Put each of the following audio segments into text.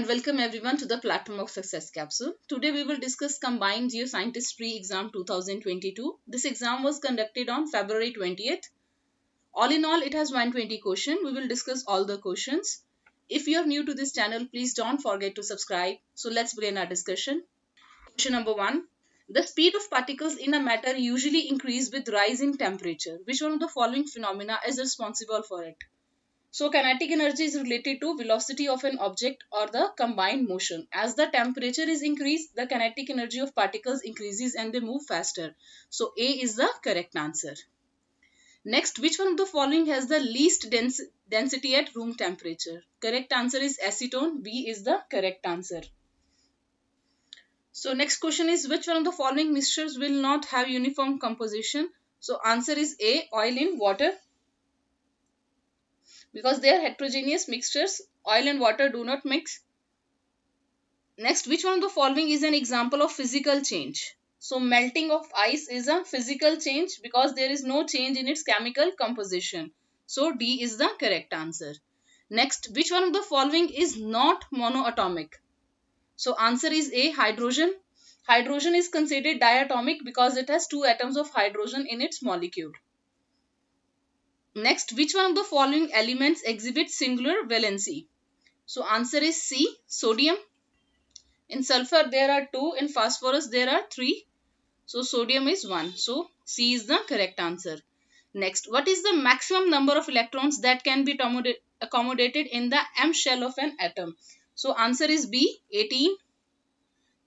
welcome everyone to the Platform of Success capsule. Today we will discuss Combined Geo-Scientist Pre-Exam 2022. This exam was conducted on February 20th. All in all, it has 120 questions. We will discuss all the questions. If you are new to this channel, please don't forget to subscribe. So let's begin our discussion. Question number 1. The speed of particles in a matter usually increase with rise in temperature. Which one of the following phenomena is responsible for it? So kinetic energy is related to velocity of an object or the combined motion. As the temperature is increased, the kinetic energy of particles increases and they move faster. So A is the correct answer. Next, which one of the following has the least density at room temperature? Correct answer is acetone. B is the correct answer. So next question is, which one of the following mixtures will not have uniform composition? So answer is A, oil in water. Because they are heterogeneous mixtures, oil and water do not mix. Next, which one of the following is an example of physical change? So melting of ice is a physical change because there is no change in its chemical composition. So D is the correct answer. Next, which one of the following is not monoatomic? So answer is A, hydrogen. Hydrogen is considered diatomic because it has two atoms of hydrogen in its molecule. Next, which one of the following elements exhibits singular valency? So answer is C, sodium. In sulfur there are 2, in phosphorus there are 3. So sodium is 1. So C is the correct answer. Next, what is the maximum number of electrons that can be accommodated in the M shell of an atom? So answer is B, 18.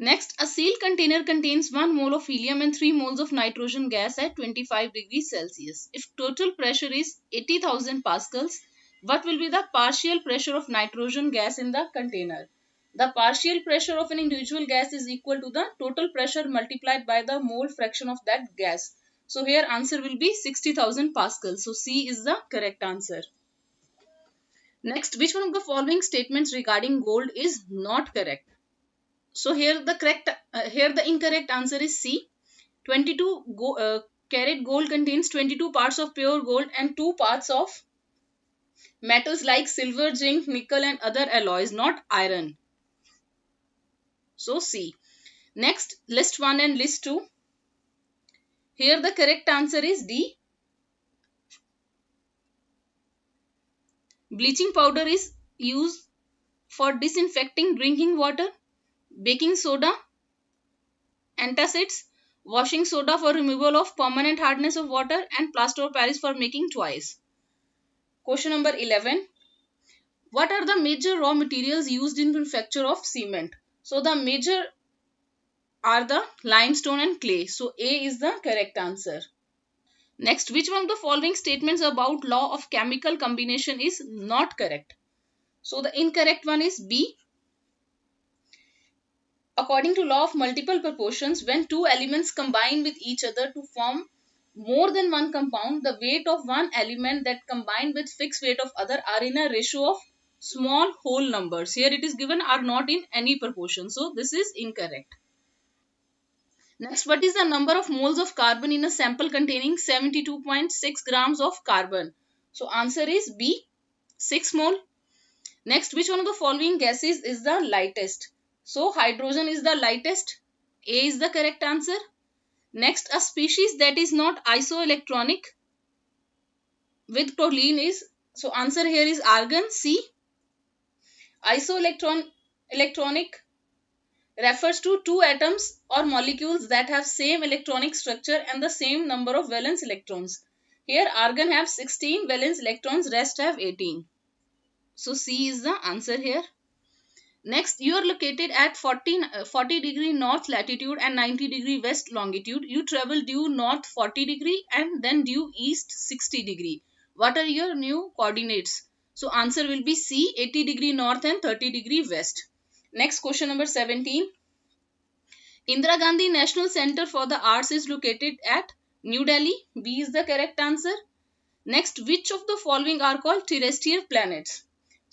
Next, a sealed container contains 1 mole of helium and 3 moles of nitrogen gas at 25 degrees Celsius. If total pressure is 80,000 pascals, what will be the partial pressure of nitrogen gas in the container? The partial pressure of an individual gas is equal to the total pressure multiplied by the mole fraction of that gas. So here answer will be 60,000 pascals. So C is the correct answer. Next, which one of the following statements regarding gold is not correct? So here the incorrect answer is C. 22 carat gold contains 22 parts of pure gold and 2 parts of metals like silver, zinc, nickel and other alloys, not iron. So C. Next, list 1 and list 2. Here the correct answer is D. Bleaching powder is used for disinfecting drinking water. Baking soda, antacids, washing soda for removal of permanent hardness of water and plaster of Paris for making toys. Question number 11. What are the major raw materials used in manufacture of cement? So the major are the limestone and clay. So A is the correct answer. Next, which one of the following statements about law of chemical combination is not correct? So the incorrect one is B. According to law of multiple proportions, when two elements combine with each other to form more than one compound, the weight of one element that combined with fixed weight of other are in a ratio of small whole numbers. Here it is given are not in any proportion. So this is incorrect. Next, what is the number of moles of carbon in a sample containing 72.6 grams of carbon? So answer is B, 6 mole. Next, which one of the following gases is the lightest? So hydrogen is the lightest. A is the correct answer. Next, a species that is not isoelectronic with toluene is, so answer here is argon, C. Isoelectronic refers to two atoms or molecules that have same electronic structure and the same number of valence electrons. Here argon have 16 valence electrons, rest have 18. So C is the answer here. Next, you are located at 40 degree north latitude and 90 degree west longitude. You travel due north 40 degree and then due east 60 degree. What are your new coordinates? So answer will be C, 80 degree north and 30 degree west. Next, question number 17. Indira Gandhi National Center for the Arts is located at New Delhi. B is the correct answer. Next, which of the following are called terrestrial planets?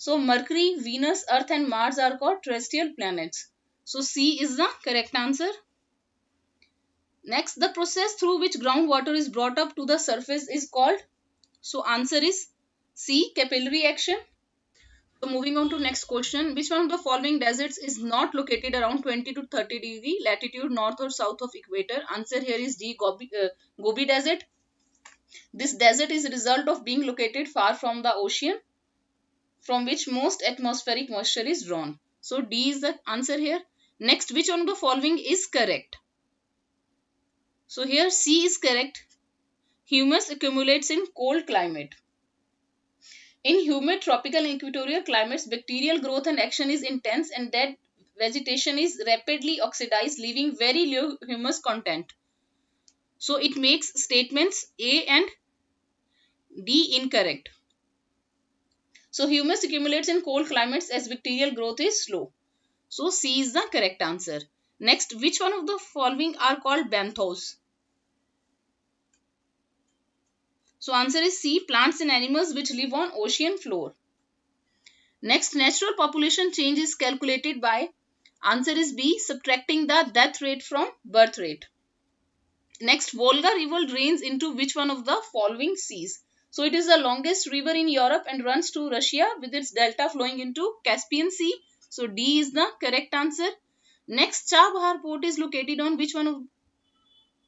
So Mercury, Venus, Earth and Mars are called terrestrial planets. So C is the correct answer. Next, the process through which groundwater is brought up to the surface is called, so answer is C, capillary action. So moving on to next question. Which one of the following deserts is not located around 20 to 30 degree latitude north or south of equator? Answer here is D. Gobi Desert. This desert is a result of being located far from the ocean, from which most atmospheric moisture is drawn. So D is the answer here. Next, which one of the following is correct? So here C is correct. Humus accumulates in cold climate. In humid tropical and equatorial climates, bacterial growth and action is intense and dead vegetation is rapidly oxidized, leaving very low humus content. So it makes statements A and D incorrect. So humus accumulates in cold climates as bacterial growth is slow. So C is the correct answer. Next, which one of the following are called benthos? So answer is C, plants and animals which live on ocean floor. Next, natural population change is calculated by, answer is B, subtracting the death rate from birth rate. Next, Volga river drains into which one of the following seas? So it is the longest river in Europe and runs to Russia with its delta flowing into Caspian Sea. So D is the correct answer. Next, Chabahar port is located on which one of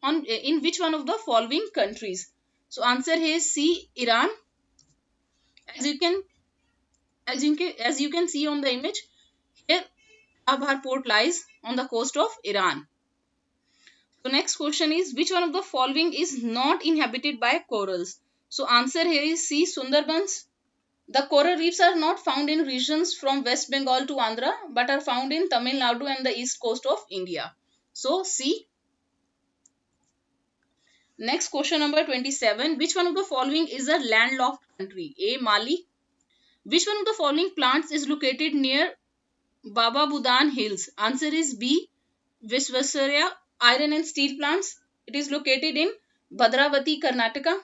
in which one of the following countries? So answer here is C, Iran. As you can see on the image, here Chabahar port lies on the coast of Iran. So next question is, which one of the following is not inhabited by corals? So answer here is C, Sundarbans. The coral reefs are not found in regions from West Bengal to Andhra but are found in Tamil Nadu and the east coast of India. So C. Next question number 27. Which one of the following is a landlocked country? A, Mali. Which one of the following plants is located near Baba Budan Hills? Answer is B, Visvesvaraya iron and steel plants. It is located in Bhadravati, Karnataka.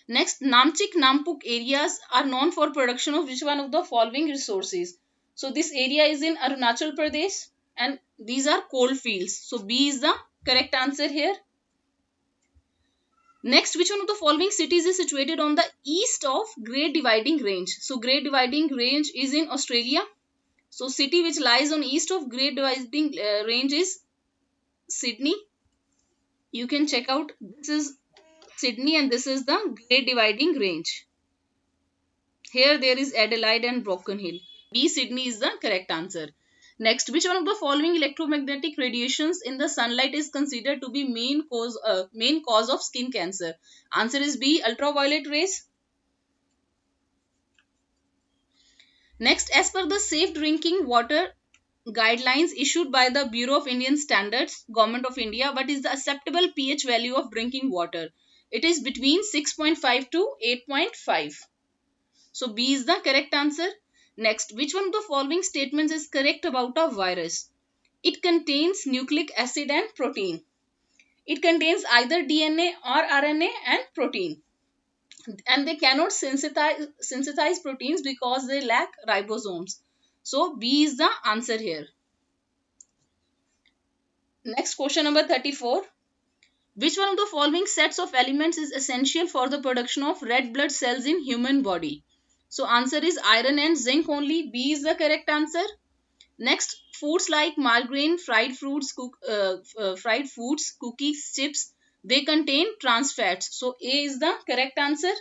Next, Namchik Nampuk areas are known for production of which one of the following resources? So this area is in Arunachal Pradesh and these are coal fields. So B is the correct answer here. Next, which one of the following cities is situated on the east of Great Dividing Range? So Great Dividing Range is in Australia. So city which lies on east of Great Dividing Range is Sydney. You can check out, this is Sydney and this is the Great Dividing Range. Here there is Adelaide and Broken Hill. B, Sydney is the correct answer. Next, which one of the following electromagnetic radiations in the sunlight is considered to be main cause of skin cancer? Answer is B, ultraviolet rays. Next, as per the safe drinking water guidelines issued by the Bureau of Indian Standards, Government of India, what is the acceptable pH value of drinking water? It is between 6.5 to 8.5. So B is the correct answer. Next, which one of the following statements is correct about a virus? It contains nucleic acid and protein. It contains either DNA or RNA and protein. And they cannot synthesize proteins because they lack ribosomes. So B is the answer here. Next, question number 34. Which one of the following sets of elements is essential for the production of red blood cells in human body? So answer is iron and zinc only. B is the correct answer. Next, foods like margarine, fried foods, cookies, chips, they contain trans fats. So A is the correct answer.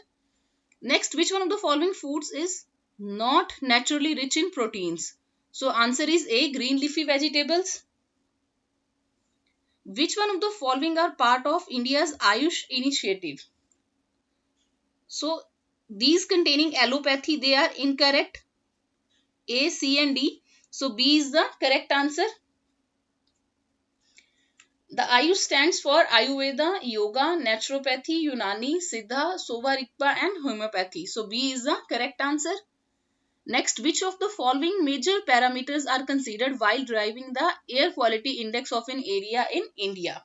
Next, which one of the following foods is not naturally rich in proteins? So answer is A, green leafy vegetables. Which one of the following are part of India's Ayush initiative? So these containing allopathy, they are incorrect. A, C and D. So B is the correct answer. The Ayush stands for Ayurveda, Yoga, Naturopathy, Unani, Siddha, Sova Rikpa and Homeopathy. So B is the correct answer. Next, which of the following major parameters are considered while deriving the air quality index of an area in India?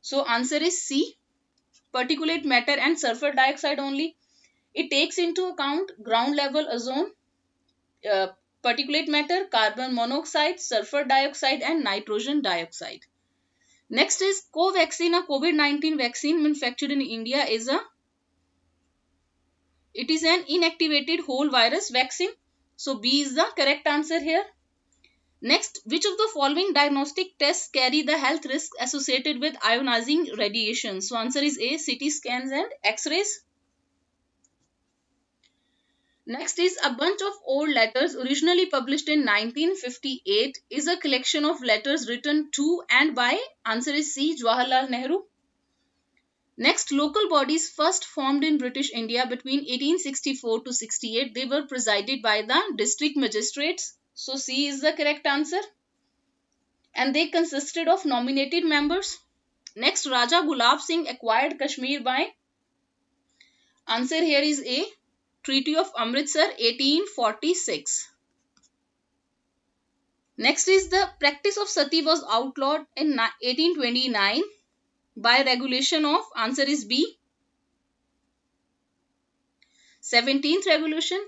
So answer is C, particulate matter and sulfur dioxide only. It takes into account ground level ozone, particulate matter, carbon monoxide, sulfur dioxide and nitrogen dioxide. Next is Covaxin, a COVID-19 vaccine manufactured in India is a It is an inactivated whole virus vaccine. So B is the correct answer here. Next, which of the following diagnostic tests carry the health risk associated with ionizing radiation? So answer is A, CT scans and X-rays. Next is a bunch of old letters originally published in 1958 is a collection of letters written to and by. Answer is C, Jawaharlal Nehru. Next, local bodies first formed in British India between 1864 to 68. They were presided by the district magistrates. So C is the correct answer. And they consisted of nominated members. Next, Raja Gulab Singh acquired Kashmir by. Answer here is A, Treaty of Amritsar 1846. Next is the practice of sati was outlawed in 1829 by regulation of. Answer is B, 17th regulation.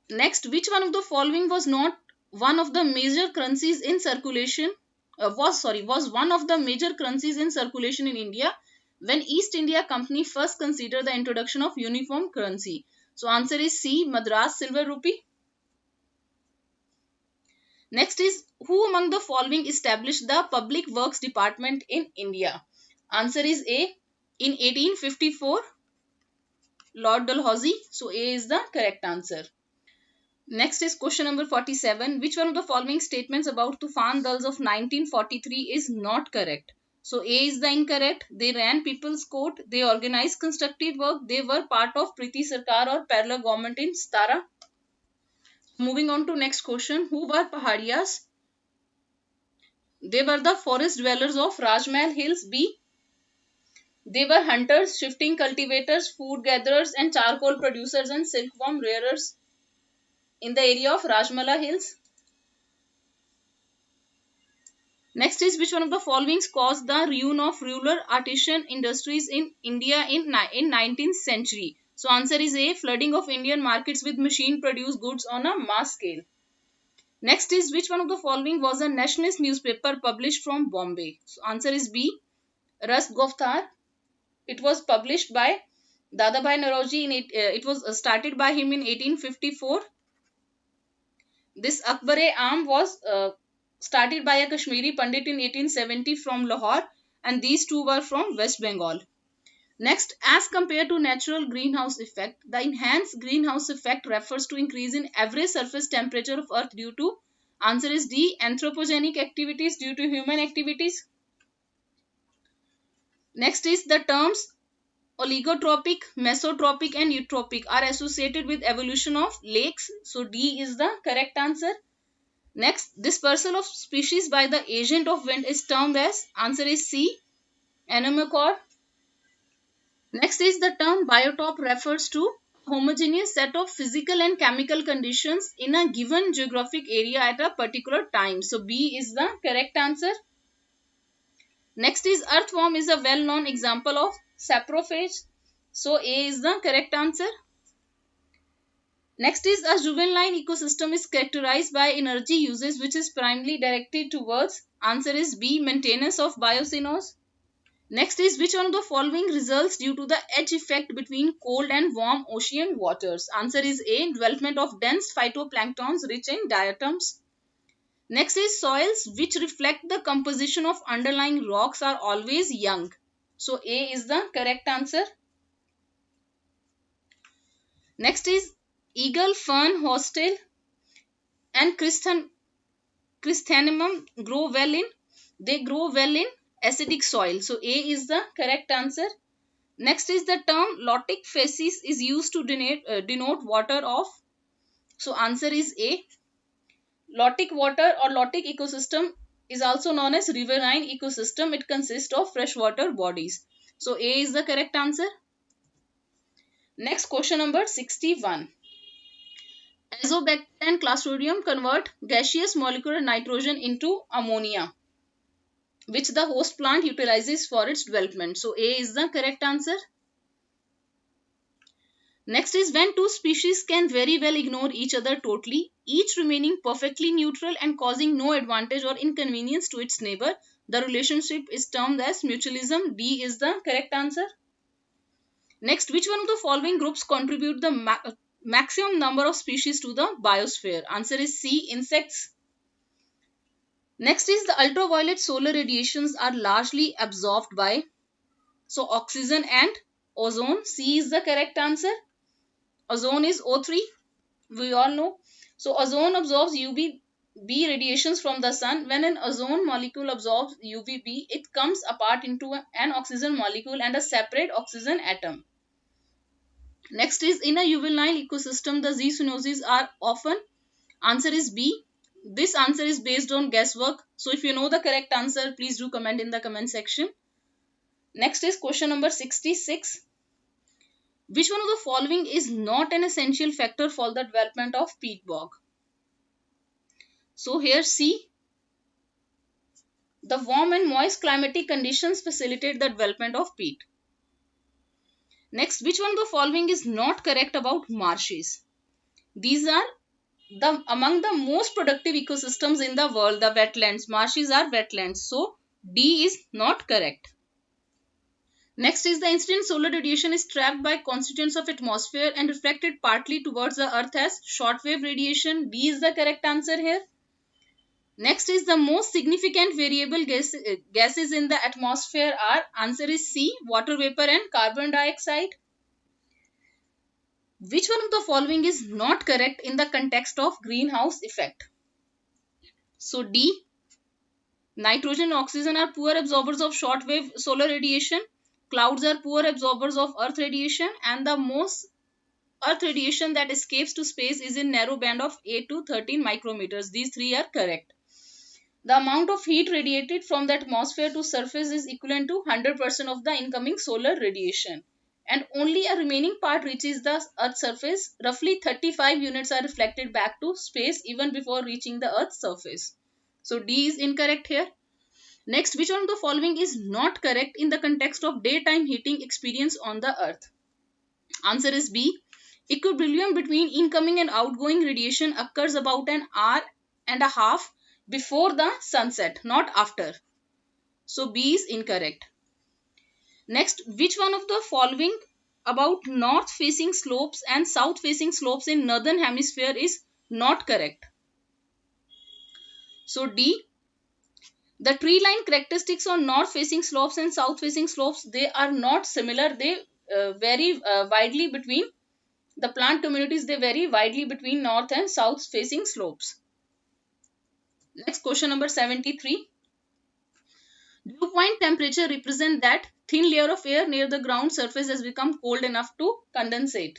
Next, which one of the following was not one of the major currencies in circulation? Was one of the major currencies in circulation in India when East India Company first considered the introduction of uniform currency. So answer is C, Madras Silver Rupee. Next is, who among the following established the Public Works Department in India? Answer is A, in 1854, Lord Dalhousie. So A is the correct answer. Next is question number 47. Which one of the following statements about Tufan Dals of 1943 is not correct? So A is the incorrect. They ran People's Court. They organized constructive work. They were part of Priti Sarkar or parallel government in Stara. Moving on to next question. Who were Pahadiyas? They were the forest dwellers of Rajmahal Hills. B. They were hunters, shifting cultivators, food gatherers and charcoal producers and silkworm rearers in the area of Rajmahal Hills. Next is, which one of the following caused the ruin of rural artisan industries in India in 19th century? So answer is A, flooding of Indian markets with machine produced goods on a mass scale. Next is, which one of the following was a nationalist newspaper published from Bombay? So answer is B, Ras Goftar. It was published by Dadabhai Naoroji. It was started by him in 1854. This Akbar-e-Am was started by a Kashmiri Pandit in 1870 from Lahore, and these two were from West Bengal. Next, as compared to natural greenhouse effect, the enhanced greenhouse effect refers to increase in average surface temperature of Earth due to. Answer is D, anthropogenic activities, due to human activities. Next is, the terms oligotropic, mesotropic and eutropic are associated with evolution of lakes. So D is the correct answer. Next, dispersal of species by the agent of wind is termed as. Answer is C, anemocor. Next is, the term biotop refers to homogeneous set of physical and chemical conditions in a given geographic area at a particular time. So B is the correct answer. Next is, earthworm is a well-known example of saprophage. So A is the correct answer. Next is, a juvenile ecosystem is characterized by energy usage which is primarily directed towards. Answer is B, maintenance of biocenosis. Next is, which one of the following results due to the edge effect between cold and warm ocean waters? Answer is A, development of dense phytoplanktons rich in diatoms. Next is, soils which reflect the composition of underlying rocks are always young. So A is the correct answer. Next is, eagle, fern, hostel and chrysanthemum grow well in acidic soil. So A is the correct answer. Next is, the term lotic facies is used to denote water of. So answer is A. Lotic water or lotic ecosystem is also known as riverine ecosystem. It consists of freshwater bodies. So A is the correct answer. Next, question number 61. Azobacter and Clostridium convert gaseous molecular nitrogen into ammonia, which the host plant utilizes for its development. So A is the correct answer. Next is, when two species can very well ignore each other totally, each remaining perfectly neutral and causing no advantage or inconvenience to its neighbor, the relationship is termed as mutualism. D is the correct answer. Next, which one of the following groups contribute the maximum number of species to the biosphere? Answer is C, insects. Next is the ultraviolet solar radiations are largely absorbed by, so oxygen and ozone. C is the correct answer. Ozone is O3, we all know. So ozone absorbs UVB radiations from the sun. When an ozone molecule absorbs UVB, it comes apart into an oxygen molecule and a separate oxygen atom. Next is, in a juvenile ecosystem, the zoonosis are often. Answer is B. This answer is based on guesswork. So if you know the correct answer, please do comment in the comment section. Next is question number 66. Which one of the following is not an essential factor for the development of peat bog? So here C. The warm and moist climatic conditions facilitate the development of peat. Next, which one of the following is not correct about marshes? These are among the most productive ecosystems in the world, the wetlands. Marshes are wetlands. So D is not correct. Next is, the incident solar radiation is trapped by constituents of atmosphere and reflected partly towards the earth as shortwave radiation. D is the correct answer here. Next is, the most significant variable gases in the atmosphere are. Answer is C, water vapor and carbon dioxide. Which one of the following is not correct in the context of greenhouse effect? So D, nitrogen and oxygen are poor absorbers of shortwave solar radiation. Clouds are poor absorbers of earth radiation, and the most earth radiation that escapes to space is in narrow band of 8 to 13 micrometers. These three are correct. The amount of heat radiated from the atmosphere to surface is equivalent to 100% of the incoming solar radiation, and only a remaining part reaches the earth's surface. Roughly 35 units are reflected back to space even before reaching the earth's surface. So D is incorrect here. Next, which one of the following is not correct in the context of daytime heating experience on the earth? Answer is B. Equilibrium between incoming and outgoing radiation occurs about an hour and a half before the sunset, not after. So B is incorrect. Next, which one of the following about north facing slopes and south facing slopes in northern hemisphere is not correct? So D. The tree line characteristics on north facing slopes and south facing slopes, they are not similar. They vary widely between the plant communities. They vary widely between north and south facing slopes. Next, question number 73. Dew point temperature represents that thin layer of air near the ground surface has become cold enough to condensate.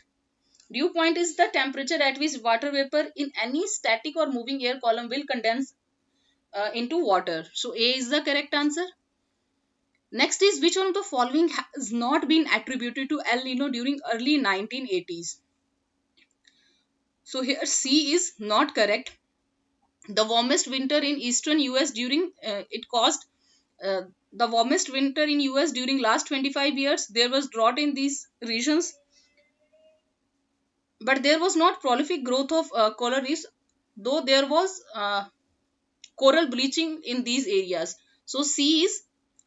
Dew point is the temperature at which water vapor in any static or moving air column will condense into water. So A is the correct answer. Next is, which one of the following has not been attributed to El Nino during early 1980s? So here C is not correct. The warmest winter in eastern US during the warmest winter in US during last 25 years. There was drought in these regions, but there was not prolific growth of coral reefs, though there was coral bleaching in these areas. So C is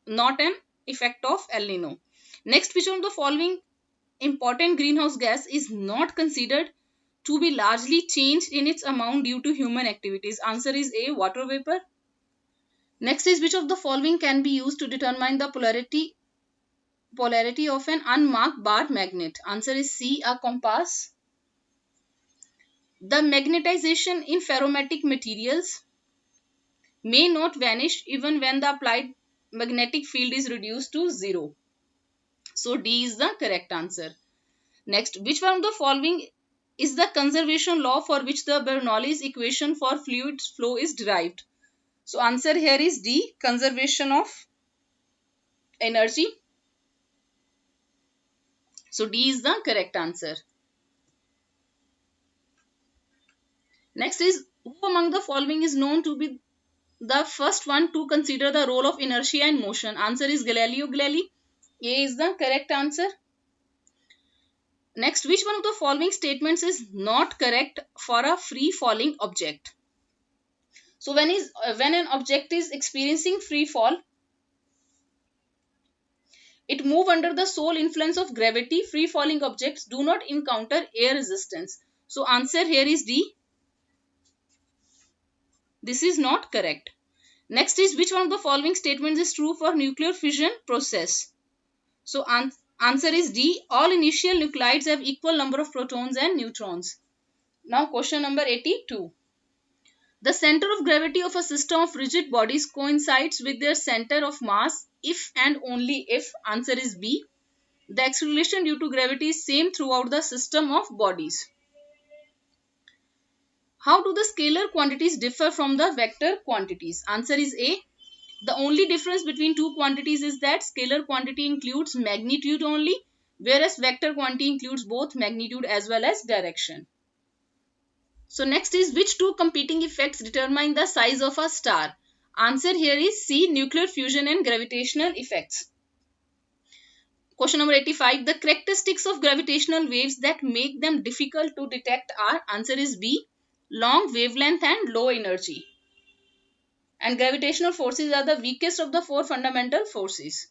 not an effect of El Nino. Next, which one of the following important greenhouse gas is not considered to be largely changed in its amount due to human activities? Answer is A, water vapor. Next is, which of the following can be used to determine the polarity of an unmarked bar magnet? Answer is C, a compass. The magnetization in ferromatic materials may not vanish even when the applied magnetic field is reduced to zero. So D is the correct answer. Next, which one of the following is the conservation law for which the Bernoulli's equation for fluid flow is derived? So answer here is D, conservation of energy. So D is the correct answer. Next is, who among the following is known to be the first one to consider the role of inertia in motion? Answer is Galileo Galilei. A is the correct answer. Next, which one of the following statements is not correct for a free falling object? So when an object is experiencing free fall, It moves under the sole influence of gravity. Free falling objects do not encounter air resistance. So answer here is D. This is not correct. Next is, which one of the following statements is true for nuclear fission process? So answer is D. All initial nuclides have equal number of protons and neutrons. Now question number 82. The center of gravity of a system of rigid bodies coincides with their center of mass if and only if, answer is B, the acceleration due to gravity is same throughout the system of bodies. How do the scalar quantities differ from the vector quantities? Answer is A. The only difference between two quantities is that scalar quantity includes magnitude only, whereas vector quantity includes both magnitude as well as direction. So next is, which two competing effects determine the size of a star? Answer here is C. Nuclear fusion and gravitational effects. Question number 85. The characteristics of gravitational waves that make them difficult to detect are, answer is B, long wavelength and low energy. And gravitational forces are the weakest of the four fundamental forces.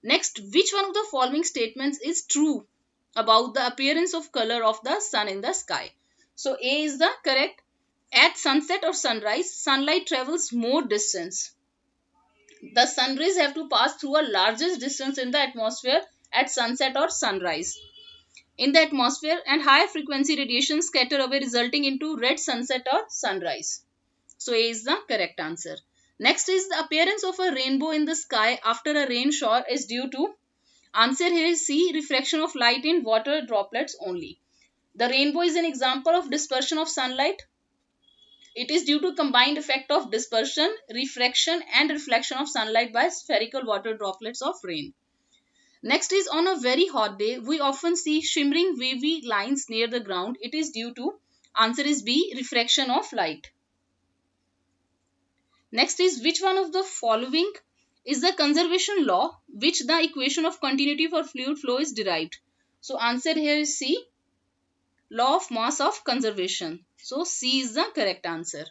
Next, which one of the following statements is true about the appearance of color of the sun in the sky? So A is the correct. At sunset or sunrise, sunlight travels more distance. The sun rays have to pass through a largest distance in the atmosphere at sunset or sunrise. In the atmosphere, and higher frequency radiation scatter away, resulting into red sunset or sunrise. So A is the correct answer. Next is, the appearance of a rainbow in the sky after a rain shower is due to, answer here is C, refraction of light in water droplets only. The rainbow is an example of dispersion of sunlight. It is due to combined effect of dispersion, refraction and reflection of sunlight by spherical water droplets of rain. Next is, on a very hot day, we often see shimmering wavy lines near the ground. It is due to, answer is B, refraction of light. Next is, which one of the following is the conservation law which the equation of continuity for fluid flow is derived? So answer here is C, law of mass of conservation. So C is the correct answer.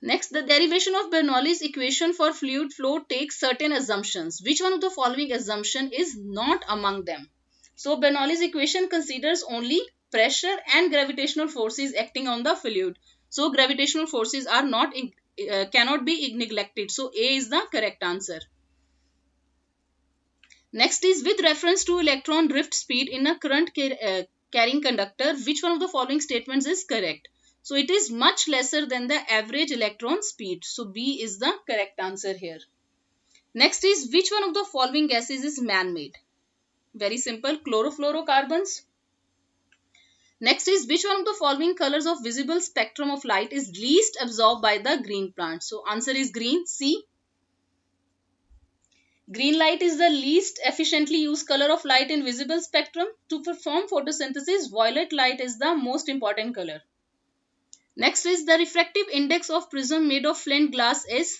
Next, the derivation of Bernoulli's equation for fluid flow takes certain assumptions. Which one of the following assumption is not among them? So Bernoulli's equation considers only pressure and gravitational forces acting on the fluid. So gravitational forces are not cannot be neglected. So A is the correct answer. Next is, with reference to electron drift speed in a current carrying conductor, which one of the following statements is correct? So it is much lesser than the average electron speed. So B is the correct answer here. Next is, which one of the following gases is man-made? Very simple, chlorofluorocarbons. Next is, which one of the following colors of visible spectrum of light is least absorbed by the green plant? So answer is green, C. Green light is the least efficiently used color of light in visible spectrum. To perform photosynthesis, violet light is the most important color. Next is, the refractive index of prism made of flint glass is,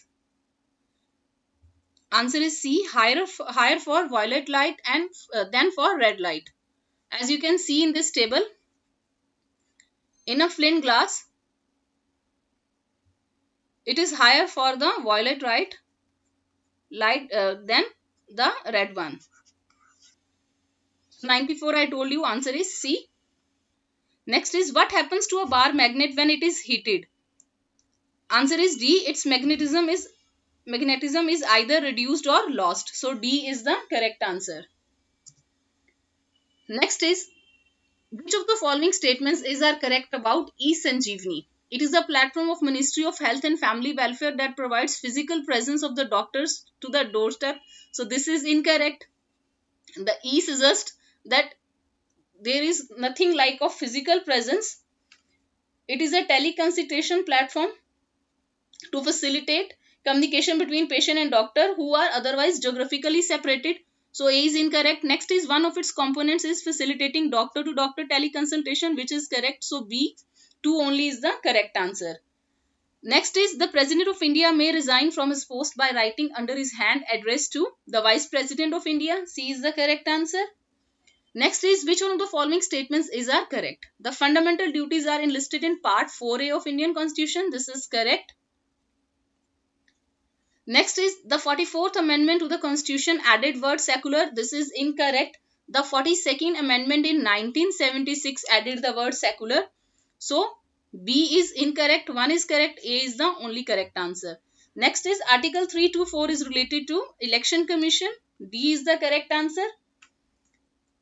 answer is C, higher for violet light and than for red light. As you can see in this table, in a flint glass, it is higher for the violet light than the red one. 94 I told you, answer is C. Next is, what happens to a bar magnet when it is heated? Answer is D, its magnetism is either reduced or lost. So D is the correct answer. Next is, which of the following statements are correct about e-Sanjeevani? It is a platform of Ministry of Health and Family Welfare that provides physical presence of the doctors to the doorstep. So this is incorrect. The E suggests that there is nothing like of physical presence. It is a teleconsultation platform to facilitate communication between patient and doctor who are otherwise geographically separated. So A is incorrect. Next is, one of its components is facilitating doctor-to-doctor teleconsultation, which is correct. So B, 2 only is the correct answer. Next is, the President of India may resign from his post by writing under his hand address to the Vice President of India. C is the correct answer. Next is, which one of the following statements are correct? The fundamental duties are enlisted in Part 4A of Indian Constitution. This is correct. Next is the 44th Amendment to the Constitution added word secular. This is incorrect. The 42nd Amendment in 1976 added the word secular. So B is incorrect, 1 is correct, A is the only correct answer. Next is Article 324 is related to Election Commission. D is the correct answer.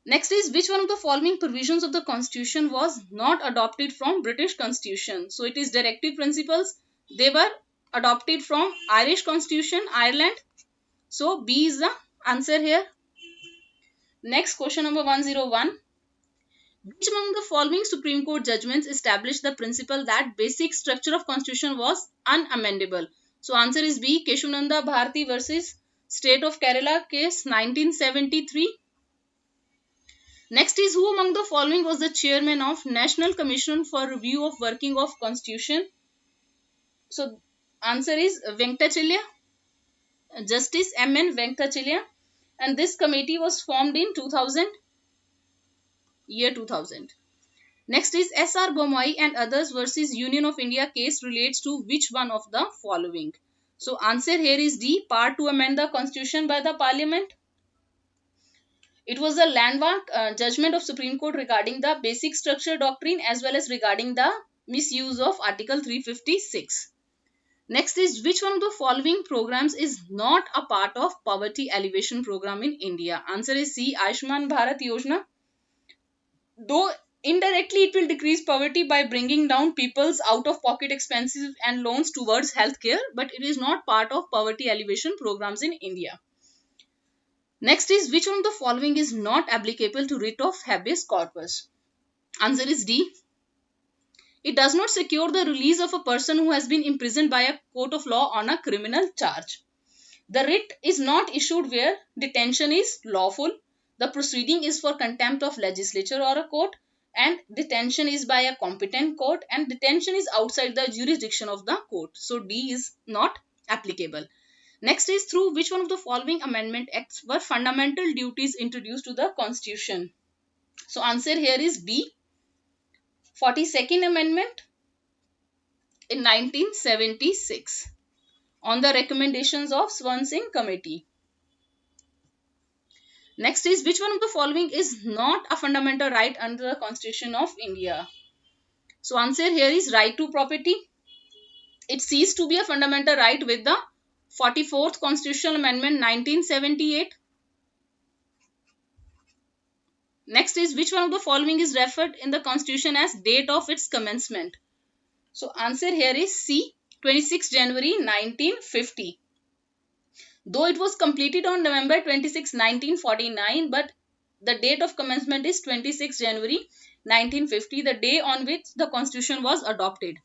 Next is which one of the following provisions of the Constitution was not adopted from British Constitution? So it is directive principles. They were adopted from Irish Constitution, Ireland. So B is the answer here. Next question number 101. Which among the following Supreme Court judgments established the principle that basic structure of Constitution was unamendable? So answer is B. Keshavananda Bharati versus State of Kerala case 1973. Next is who among the following was the chairman of National Commission for Review of Working of Constitution? So answer is Venkatachalya, Justice M.N. Venkatachalya, and this committee was formed in 2000. Next is S.R. Bommai and others versus Union of India case relates to which one of the following? So answer here is D. Part to amend the constitution by the parliament. It was a landmark judgment of Supreme Court regarding the basic structure doctrine as well as regarding the misuse of Article 356. Next is which one of the following programs is not a part of poverty alleviation program in India? Answer is C. Ayushman Bharat Yojana. Though indirectly it will decrease poverty by bringing down people's out-of-pocket expenses and loans towards healthcare, but it is not part of poverty alleviation programs in India. Next is which one of the following is not applicable to writ of habeas corpus? Answer is D. It does not secure the release of a person who has been imprisoned by a court of law on a criminal charge. The writ is not issued where detention is lawful. The proceeding is for contempt of legislature or a court, and detention is by a competent court, and detention is outside the jurisdiction of the court. So D is not applicable. Next is through which one of the following amendment acts were fundamental duties introduced to the Constitution? So answer here is B. 42nd Amendment in 1976 on the recommendations of Swan Singh Committee. Next is which one of the following is not a fundamental right under the Constitution of India? So answer here is right to property. It ceased to be a fundamental right with the 44th Constitutional Amendment 1978. Next is which one of the following is referred in the Constitution as date of its commencement? So answer here is C. 26 January 1950. Though it was completed on November 26, 1949, but the date of commencement is 26 January 1950, the day on which the Constitution was adopted.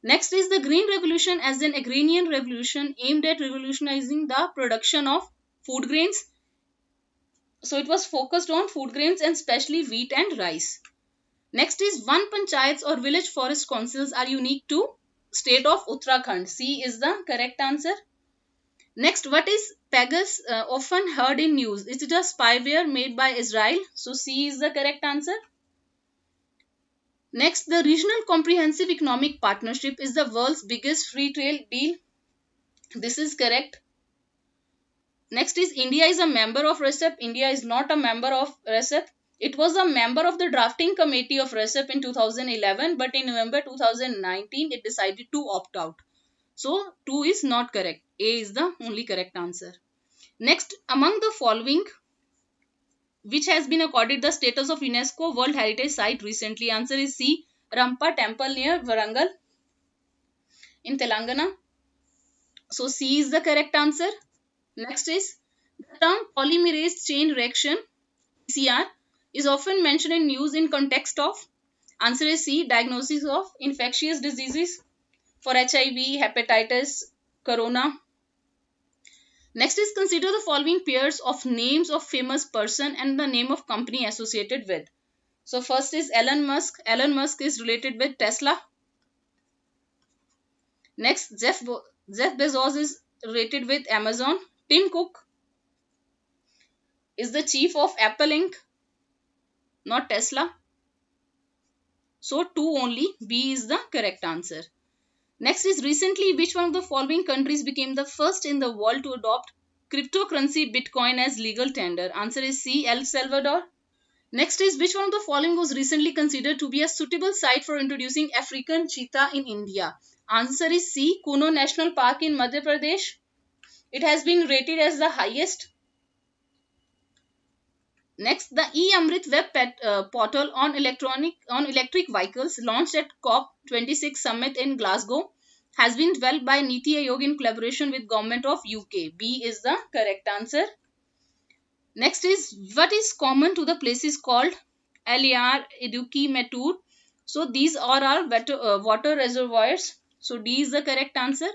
Next is the Green Revolution as an agrarian revolution aimed at revolutionizing the production of food grains. So it was focused on food grains and especially wheat and rice. Next is one panchayats or village forest councils are unique to state of Uttarakhand. C is the correct answer. Next, what is Pegasus often heard in news? Is it a spyware made by Israel? So C is the correct answer. Next, the Regional Comprehensive Economic Partnership is the world's biggest free trade deal. This is correct. Next is India is a member of RCEP. India is not a member of RCEP. It was a member of the drafting committee of RCEP in 2011, but in November 2019, it decided to opt out. So 2 is not correct. A is the only correct answer. Next, among the following, which has been accorded the status of UNESCO World Heritage Site recently? Answer is C. Rampa Temple near Warangal in Telangana. So C is the correct answer. Next is the term polymerase chain reaction PCR is often mentioned in news in context of. Answer is C. Diagnosis of infectious diseases for HIV, hepatitis, corona. Next is consider the following pairs of names of famous person and the name of company associated with. So first is Elon Musk. Elon Musk is related with Tesla. Next, Jeff Bezos is related with Amazon. Tim Cook is the chief of Apple Inc., not Tesla. So 2 only. B is the correct answer. Next is recently which one of the following countries became the first in the world to adopt cryptocurrency Bitcoin as legal tender? Answer is C, El Salvador. Next is which one of the following was recently considered to be a suitable site for introducing African cheetah in India? Answer is C, Kuno National Park in Madhya Pradesh. It has been rated as the highest. Next, the e-Amrit portal on electric vehicles launched at COP26 summit in Glasgow has been developed by Niti Aayog in collaboration with Government of UK. B is the correct answer. Next is what is common to the places called Aliar, Idukki, Mettur. So these are our water reservoirs. So D is the correct answer.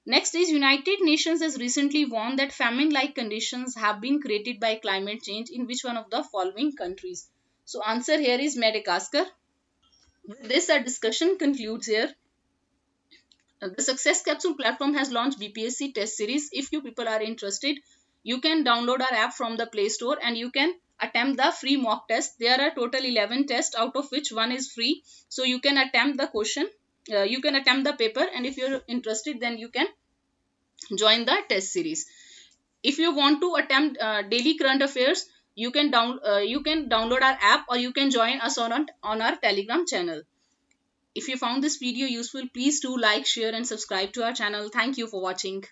Next is United Nations has recently warned that famine-like conditions have been created by climate change in which one of the following countries? So answer here is Madagascar. With this, our discussion concludes here. The Success Capsule platform has launched BPSC test series. If you people are interested, you can download our app from the Play Store and you can attempt the free mock test. There are total 11 tests, out of which one is free. So you can attempt the question, you can attempt the paper, and if you're interested, then you can join the test series. If you want to attempt daily current affairs, you can download our app or you can join us on our Telegram channel. If you found this video useful, please do like, share and subscribe to our channel. Thank you for watching.